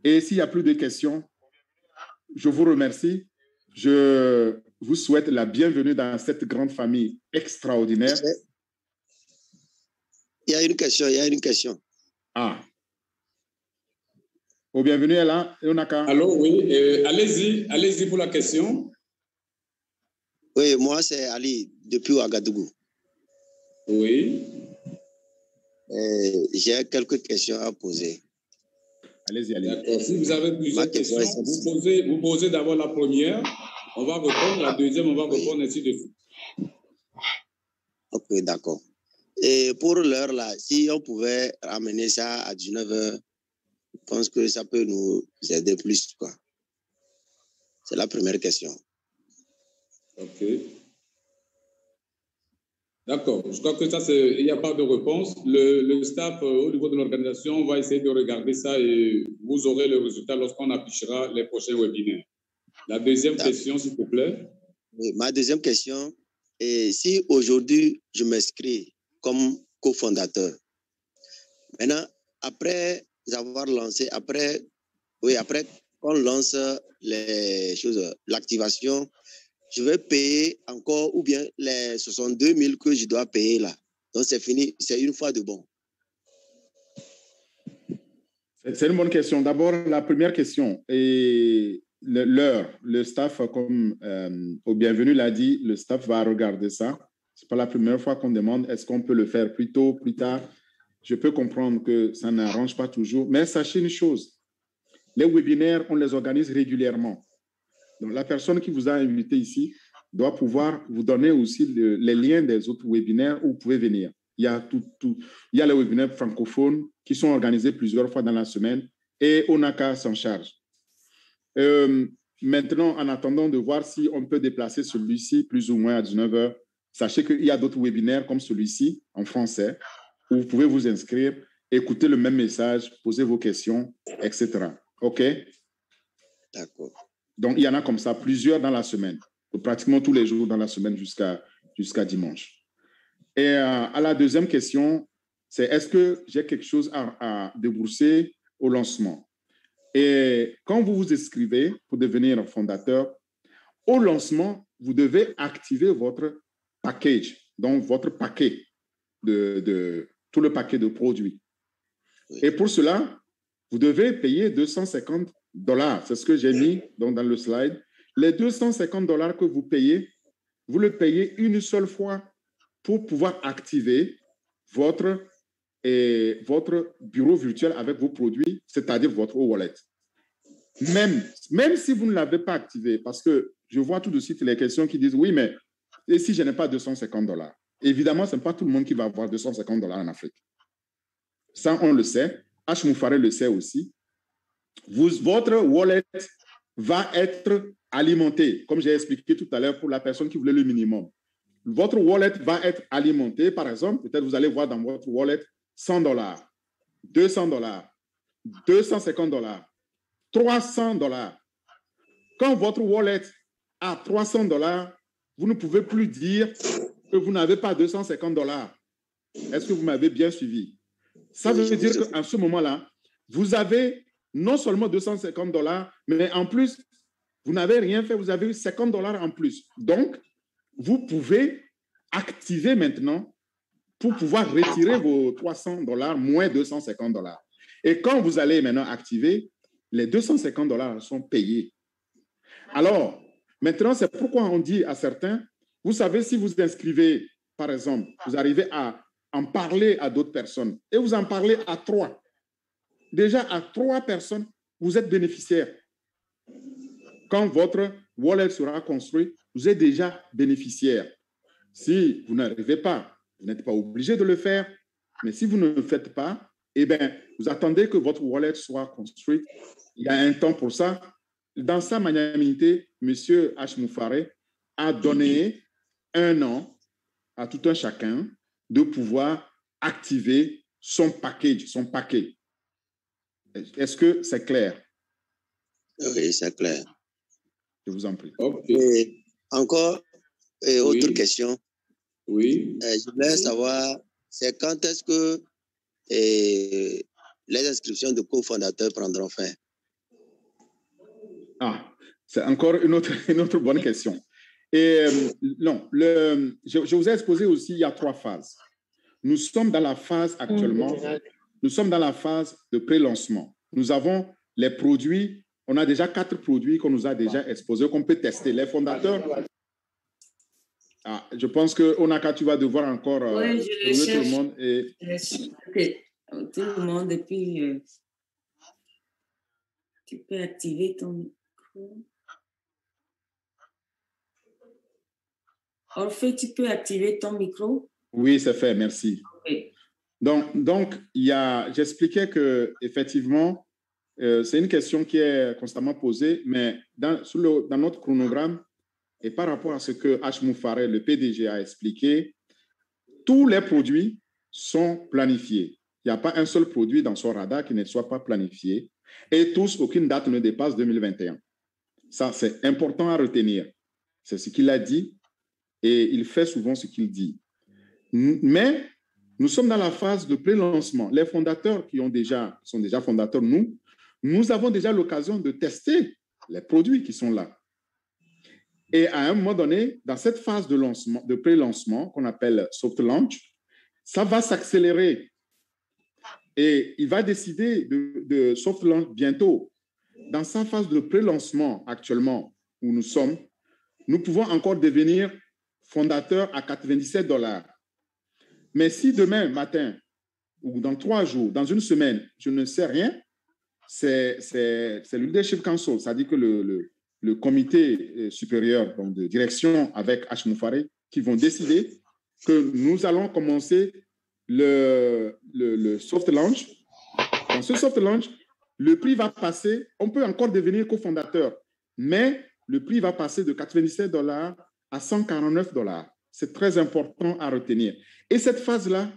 Et s'il n'y a plus de questions, je vous remercie. Je vous souhaite la bienvenue dans cette grande famille extraordinaire. Il y a une question. Ah. Au bienvenue, là, Yonaka. Allô, oui. Allez-y pour la question. Oui, moi, c'est Ali, depuis Ouagadougou. Oui. J'ai quelques questions à poser. Allez-y. D'accord. Si vous avez plusieurs questions, vous posez d'abord la première. On va répondre. La deuxième, on va répondre ainsi de suite. Ok, d'accord. Et pour l'heure, là, si on pouvait amener ça à 19h, je pense que ça peut nous aider plus, quoi. C'est la première question. Ok. D'accord. Je crois que ça, il n'y a pas de réponse. Le staff, au niveau de l'organisation, va essayer de regarder ça et vous aurez le résultat lorsqu'on affichera les prochains webinaires. La deuxième question, s'il vous plaît. Oui, ma deuxième question est si aujourd'hui, je m'inscris comme cofondateur. Maintenant, après avoir lancé, après qu'on lance les choses, l'activation, je vais payer encore ou bien les 62 000 que je dois payer là. Donc, c'est fini, c'est une fois de bon. C'est une bonne question. D'abord, la première question. Et l'heure, le staff, comme au bienvenu l'a dit, le staff va regarder ça. Ce n'est pas la première fois qu'on demande est-ce qu'on peut le faire plus tôt, plus tard. Je peux comprendre que ça n'arrange pas toujours. Mais sachez une chose, les webinaires, on les organise régulièrement. Donc, la personne qui vous a invité ici doit pouvoir vous donner aussi les liens des autres webinaires où vous pouvez venir. Il y a il y a les webinaires francophones qui sont organisés plusieurs fois dans la semaine et ONACA s'en charge. Maintenant, en attendant de voir si on peut déplacer celui-ci plus ou moins à 19h, sachez qu'il y a d'autres webinaires comme celui-ci en français où vous pouvez vous inscrire, écouter le même message, poser vos questions, etc. OK? D'accord. Donc, il y en a comme ça plusieurs dans la semaine, pratiquement tous les jours dans la semaine jusqu'à dimanche. Et à la deuxième question, c'est est-ce que j'ai quelque chose à débourser au lancement? Et quand vous vous inscrivez pour devenir fondateur, au lancement, vous devez activer votre package, donc votre paquet tout le paquet de produits. Et pour cela, vous devez payer $250. C'est ce que j'ai mis dans le slide. Les $250 que vous payez, vous le payez une seule fois pour pouvoir activer votre bureau virtuel avec vos produits, c'est-à-dire votre wallet. Même si vous ne l'avez pas activé, parce que je vois tout de suite les questions qui disent, oui, mais et si je n'ai pas $250? Évidemment, ce n'est pas tout le monde qui va avoir $250 en Afrique. Ça, on le sait. H. Moufaré le sait aussi. Votre wallet va être alimenté, comme j'ai expliqué tout à l'heure pour la personne qui voulait le minimum. Votre wallet va être alimenté, par exemple, peut-être vous allez voir dans votre wallet $100, $200, $250. $300. Quand votre wallet a $300, vous ne pouvez plus dire que vous n'avez pas $250. Est-ce que vous m'avez bien suivi? Ça veut dire qu'à ce moment-là, vous avez non seulement $250, mais en plus, vous n'avez rien fait, vous avez eu $50 en plus. Donc, vous pouvez activer maintenant pour pouvoir retirer vos $300 moins $250. Et quand vous allez maintenant activer, les $250 sont payés. Alors, maintenant, c'est pourquoi on dit à certains, vous savez, si vous inscrivez, par exemple, vous arrivez à en parler à d'autres personnes et vous en parlez à 3. Déjà, à 3 personnes, vous êtes bénéficiaire. Quand votre wallet sera construit, vous êtes déjà bénéficiaire. Si vous n'arrivez pas, vous n'êtes pas obligé de le faire, mais si vous ne le faites pas, eh bien, vous attendez que votre wallet soit construit. Il y a un temps pour ça. Dans sa magnanimité, M. H. Moufaré a donné 1 an à tout un chacun de pouvoir activer son package, son paquet. Est-ce que c'est clair? Oui, c'est clair. Je vous en prie. Okay. Et encore, autre question. Oui. Je voulais savoir, c'est quand est-ce que les inscriptions de cofondateurs prendront fin? Ah, c'est encore une autre bonne question. Et non, je vous ai exposé aussi, il y a 3 phases. Nous sommes dans la phase actuellement, nous sommes dans la phase de pré-lancement. Nous avons les produits, on a déjà 4 produits qu'on nous a déjà exposés, qu'on peut tester. Les fondateurs, je pense que Onaka, tu vas devoir encore oui, tout le monde. Et... Tout le monde, et puis tu peux activer ton micro. Orphée, tu peux activer ton micro? Oui, c'est fait, merci. Okay. Donc j'expliquais qu'effectivement, c'est une question qui est constamment posée, mais dans notre chronogramme, et par rapport à ce que H. Moufaré, le PDG, a expliqué, tous les produits sont planifiés. Il n'y a pas un seul produit dans son radar qui ne soit pas planifié, et tous, aucune date ne dépasse 2021. Ça, c'est important à retenir. C'est ce qu'il a dit, et il fait souvent ce qu'il dit. Mais nous sommes dans la phase de pré-lancement. Les fondateurs qui sont déjà fondateurs, nous avons déjà l'occasion de tester les produits qui sont là. Et à un moment donné, dans cette phase de lancement, de pré-lancement, qu'on appelle soft launch, ça va s'accélérer. Et il va décider de soft launch bientôt. Dans sa phase de pré-lancement actuellement, où nous sommes, nous pouvons encore devenir fondateurs à $97. Mais si demain matin, ou dans 3 jours, dans une semaine, je ne sais rien, c'est le Leadership Council, c'est-à-dire que le comité supérieur donc de direction avec H. Moufaré qui vont décider que nous allons commencer le soft launch. Dans ce soft launch, le prix va passer, on peut encore devenir cofondateur, mais le prix va passer de $97 à $149. C'est très important à retenir. Et cette phase-là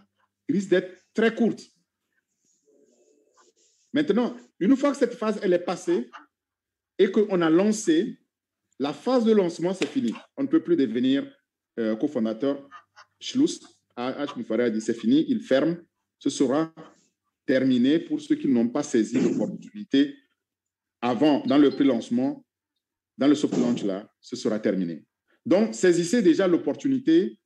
risque d'être très courte. Maintenant, une fois que cette phase elle est passée et qu'on a lancé, la phase de lancement, c'est fini. On ne peut plus devenir cofondateur. Schluss, H. Moufaré a dit c'est fini, il ferme. Ce sera terminé pour ceux qui n'ont pas saisi l'opportunité avant, dans le pré-lancement, dans le soft launch là, ce sera terminé. Donc, saisissez déjà l'opportunité.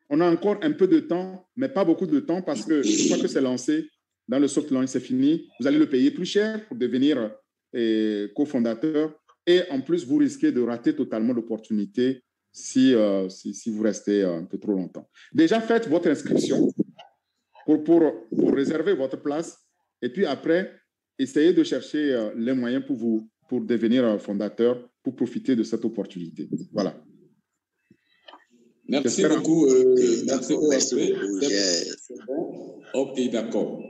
On a encore un peu de temps, mais pas beaucoup de temps parce que une fois que c'est lancé, dans le soft launch, c'est fini. Vous allez le payer plus cher pour devenir cofondateur. Et en plus, vous risquez de rater totalement l'opportunité si vous restez un peu trop longtemps. Déjà, faites votre inscription pour réserver votre place. Et puis après, essayez de chercher les moyens pour devenir fondateur, pour profiter de cette opportunité. Voilà. Merci beaucoup. Merci beaucoup. Ok, d'accord.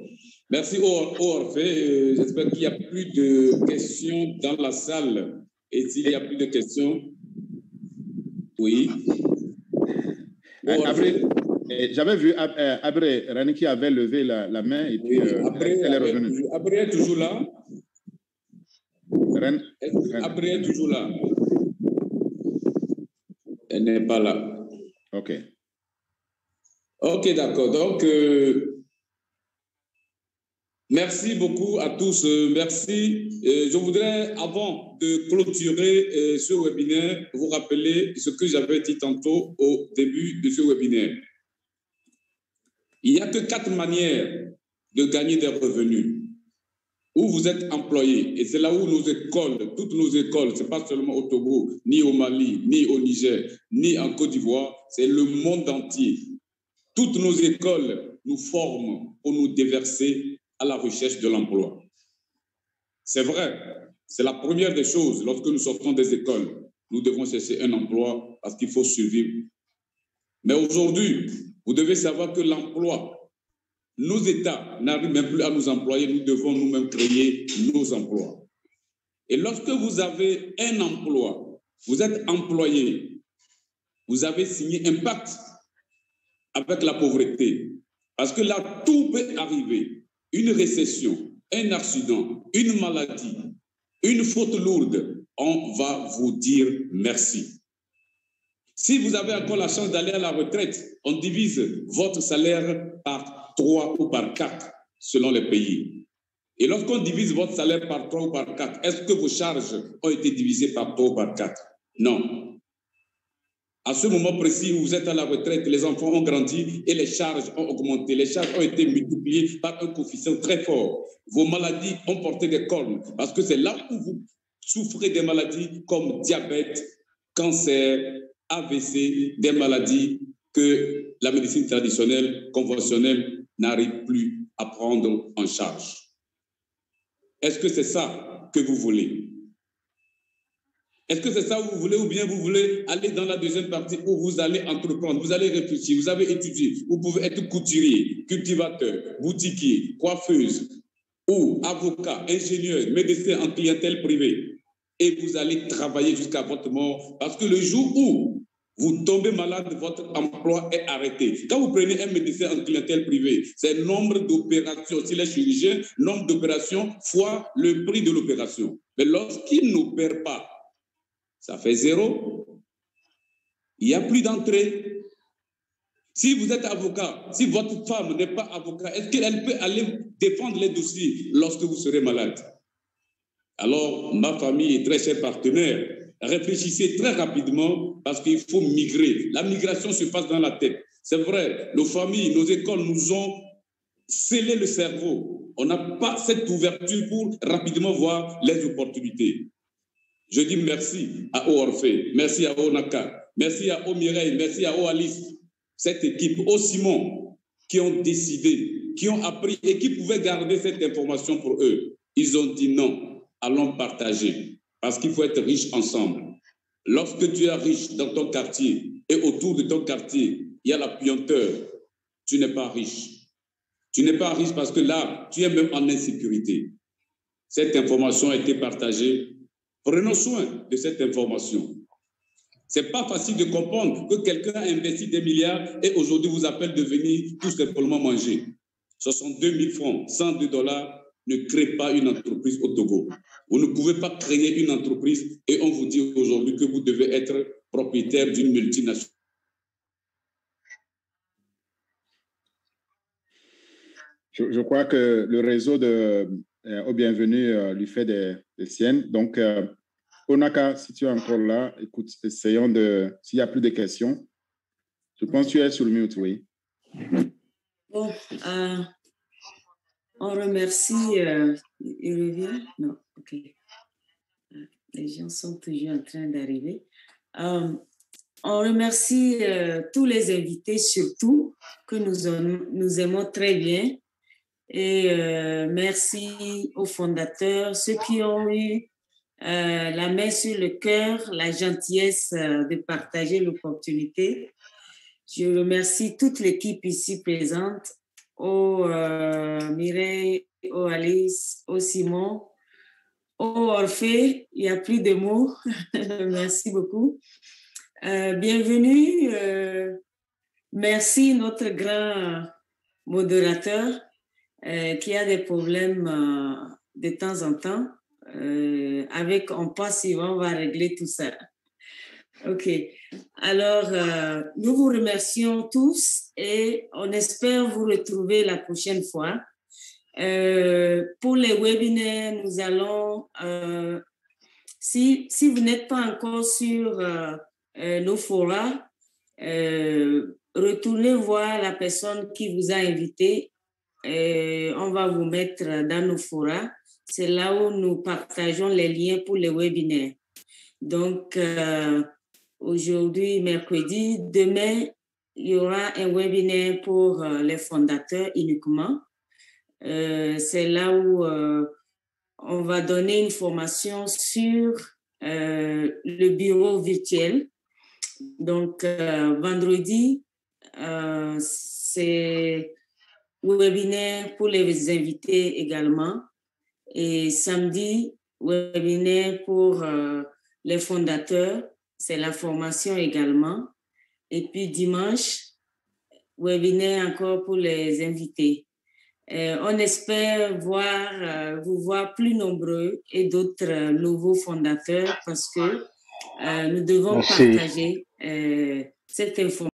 Merci Orphée. J'espère qu'il n'y a plus de questions dans la salle. Et s'il n'y a plus de questions, oui. J'avais vu Abré Rani qui avait levé la main et puis oui, elle est revenue. Abré est toujours là? Après, elle est toujours là. Elle n'est pas là. OK. OK, d'accord. Donc, merci beaucoup à tous. Merci. Je voudrais, avant de clôturer ce webinaire, vous rappeler ce que j'avais dit tantôt au début de ce webinaire. Il n'y a que 4 manières de gagner des revenus. Où vous êtes employé, et c'est là où nos écoles, toutes nos écoles, ce n'est pas seulement au Togo, ni au Mali, ni au Niger, ni en Côte d'Ivoire, c'est le monde entier. Toutes nos écoles nous forment pour nous déverser à la recherche de l'emploi. C'est vrai, c'est la première des choses. Lorsque nous sortons des écoles, nous devons chercher un emploi parce qu'il faut survivre. Mais aujourd'hui, vous devez savoir que l'emploi, nos États n'arrivent même plus à nous employer, nous devons nous-mêmes créer nos emplois. Et lorsque vous avez un emploi, vous êtes employé, vous avez signé un pacte avec la pauvreté. Parce que là, tout peut arriver. Une récession, un accident, une maladie, une faute lourde, on va vous dire merci. Si vous avez encore la chance d'aller à la retraite, on divise votre salaire par 3 ou par 4, selon les pays. Et lorsqu'on divise votre salaire par 3 ou par 4, est-ce que vos charges ont été divisées par 3 ou par 4? Non. À ce moment précis où vous êtes à la retraite, les enfants ont grandi et les charges ont augmenté. Les charges ont été multipliées par un coefficient très fort. Vos maladies ont porté des cornes parce que c'est là où vous souffrez des maladies comme diabète, cancer, AVC, des maladies que la médecine traditionnelle, conventionnelle, n'arrive plus à prendre en charge. Est-ce que c'est ça que vous voulez? Est-ce que c'est ça que vous voulez ou bien vous voulez aller dans la deuxième partie où vous allez entreprendre, vous allez réfléchir, vous avez étudié, vous pouvez être couturier, cultivateur, boutiquier, coiffeuse ou avocat, ingénieur, médecin en clientèle privée et vous allez travailler jusqu'à votre mort parce que le jour où vous tombez malade, votre emploi est arrêté. Quand vous prenez un médecin en clientèle privée, c'est le nombre d'opérations. S'il est chirurgien, nombre d'opérations fois le prix de l'opération. Mais lorsqu'il n'opère pas, ça fait 0. Il n'y a plus d'entrée. Si vous êtes avocat, si votre femme n'est pas avocat, est-ce qu'elle peut aller défendre les dossiers lorsque vous serez malade? Alors, ma famille et très chers partenaires, réfléchissez très rapidement parce qu'il faut migrer. La migration se passe dans la tête. C'est vrai, nos familles, nos écoles nous ont scellé le cerveau. On n'a pas cette ouverture pour rapidement voir les opportunités. Je dis merci à Orphée, merci à Onaka, merci à Mireille, merci à Alice, cette équipe, au Simon, qui ont décidé, qui ont appris et qui pouvaient garder cette information pour eux. Ils ont dit non, allons partager. Parce qu'il faut être riche ensemble. Lorsque tu es riche dans ton quartier et autour de ton quartier, il y a la puanteur, tu n'es pas riche. Tu n'es pas riche parce que là, tu es même en insécurité. Cette information a été partagée. Prenons soin de cette information. Ce n'est pas facile de comprendre que quelqu'un a investi des milliards et aujourd'hui vous appelle de venir tout simplement manger. 62 000 francs, 102 $. Ne crée pas une entreprise au Togo. Vous ne pouvez pas créer une entreprise et on vous dit aujourd'hui que vous devez être propriétaire d'une multinationale. Je crois que le réseau de Au Bienvenu lui fait des siennes. Donc, Onaka, si tu es encore là, écoute, essayons de... S'il n'y a plus de questions, je pense que tu es sur le mute, oui. Bon, on remercie... il revient? Non, OK. Les gens sont toujours en train d'arriver. On remercie tous les invités, surtout, que nous aimons très bien. Et merci aux fondateurs, ceux qui ont eu la main sur le cœur, la gentillesse de partager l'opportunité. Je remercie toute l'équipe ici présente, au Mireille, au Alice, au Simon, au Orphée, il n'y a plus de mots. Merci beaucoup. Bienvenue. Merci notre grand modérateur qui a des problèmes de temps en temps. avec un pas suivant, on va régler tout ça. OK. Alors, nous vous remercions tous et on espère vous retrouver la prochaine fois. Pour les webinaires, nous allons, si vous n'êtes pas encore sur nos forums, retournez voir la personne qui vous a invité. On va vous mettre dans nos forums. C'est là où nous partageons les liens pour les webinaires. Donc, aujourd'hui, mercredi, demain, il y aura un webinaire pour les fondateurs uniquement. C'est là où on va donner une formation sur le bureau virtuel. Donc, vendredi, c'est webinaire pour les invités également. Et samedi, webinaire pour les fondateurs, c'est la formation également. Et puis dimanche, webinaire encore pour les invités. On espère vous voir plus nombreux et d'autres nouveaux fondateurs parce que nous devons partager cette information.